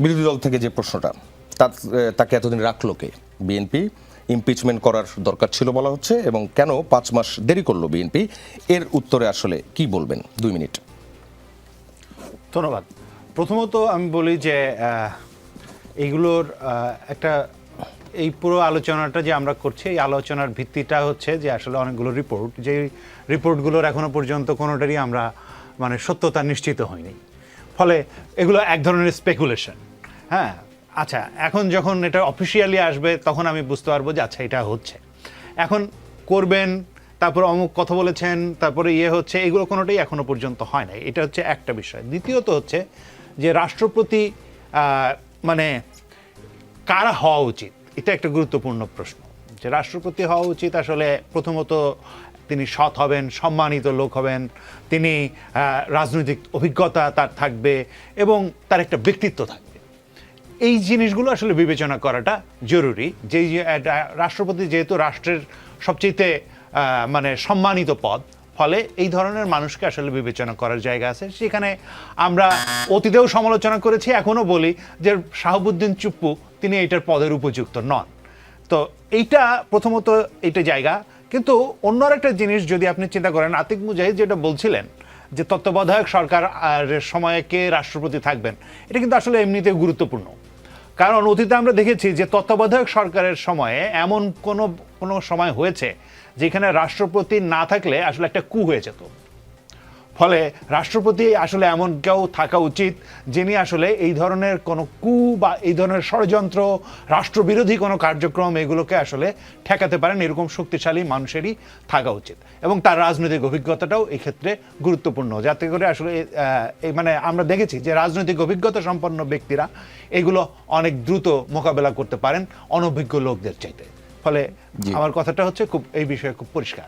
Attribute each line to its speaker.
Speaker 1: বিরোধী দল থেকে যে প্রশ্নটা, তাকে এতদিন রাখলো কে? বিএনপি ইমপিচমেন্ট করার দরকার ছিল বলা হচ্ছে, এবং কেন 5 মাস দেরি করলো বিএনপি? এর উত্তরে আসলে কি বলবেন? 2 মিনিট।
Speaker 2: ধন্যবাদ। প্রথমত আমি বলি যে এইগুলোর একটা এই পুরো আলোচনাটা যে আমরা করছি, এই আলোচনার ভিত্তিটা হচ্ছে যে আসলে অনেকগুলো রিপোর্ট, যে রিপোর্টগুলোর এখনো পর্যন্ত কোনোটারই আমরা মানে সত্যতা নিশ্চিত হয়নি, ফলে এগুলো এক ধরনের স্পেকুলেশন। হ্যাঁ, আচ্ছা, এখন যখন এটা অফিসিয়ালি আসবে তখন আমি বুঝতে পারবো যে আচ্ছা এটা হচ্ছে, এখন করবেন, তারপরে অমুক কথা বলেছেন, তারপরে হচ্ছে, এগুলো কোনোটাই এখনো পর্যন্ত হয় নাই। এটা হচ্ছে একটা বিষয়। দ্বিতীয়ত হচ্ছে যে রাষ্ট্রপতি মানে কারা হওয়া উচিত, এটা একটা গুরুত্বপূর্ণ প্রশ্ন। যে রাষ্ট্রপতি হওয়া উচিত আসলে প্রথমত তিনি সৎ হবেন, সম্মানিত লোক হবেন, তিনি রাজনৈতিক অভিজ্ঞতা তার থাকবে এবং তার একটা ব্যক্তিত্ব থাকবে। এই জিনিসগুলো আসলে বিবেচনা করাটা জরুরি। যে রাষ্ট্রপতি যেহেতু রাষ্ট্রের সবচেয়ে মানে সম্মানিত পদ, ফলে এই ধরনের মানুষকে আসলে বিবেচনা করার জায়গা আছে। সেখানে আমরা অতীতেও সমালোচনা করেছি, এখনও বলি যে শাহাবুদ্দিন চুপ্পু তিনি এইটার পদের উপযুক্ত নন। তো এইটা প্রথমত এইটা জায়গা। কিন্তু অন্য একটা জিনিস যদি আপনি চিন্তা করেন, আতিক মুজাহিদ যেটা বলছিলেন যে তত্ত্বাবধায়ক সরকার সময়ে কে রাষ্ট্রপতি থাকবেন, এটা কিন্তু আসলে এমনিতে গুরুত্বপূর্ণ। কারণ অতীতে আমরা দেখেছি যে তত্ত্বাবধায়ক সরকারের সময়ে এমন কোনো সময় হয়েছে যেখানে রাষ্ট্রপতি না থাকলে আসলে একটা কু হয়ে যেত। ফলে রাষ্ট্রপতি আসলে এমন কেউ থাকা উচিত যিনি আসলে এই ধরনের কোনো কু বা এই ধরনের ষড়যন্ত্র, রাষ্ট্রবিরোধী কোনো কার্যক্রম, এগুলোকে আসলে ঠেকাতে পারেন, এরকম শক্তিশালী মানুষেরই থাকা উচিত। এবং তার রাজনৈতিক অভিজ্ঞতাটাও এই ক্ষেত্রে গুরুত্বপূর্ণ, যাতে করে আসলে মানে আমরা দেখেছি যে রাজনৈতিক অভিজ্ঞতা সম্পন্ন ব্যক্তিরা এগুলো অনেক দ্রুত মোকাবেলা করতে পারেন অনভিজ্ঞ লোকদের চাইতে। ফলে আমার কথাটা হচ্ছে খুব এই বিষয়ে খুব পরিষ্কার।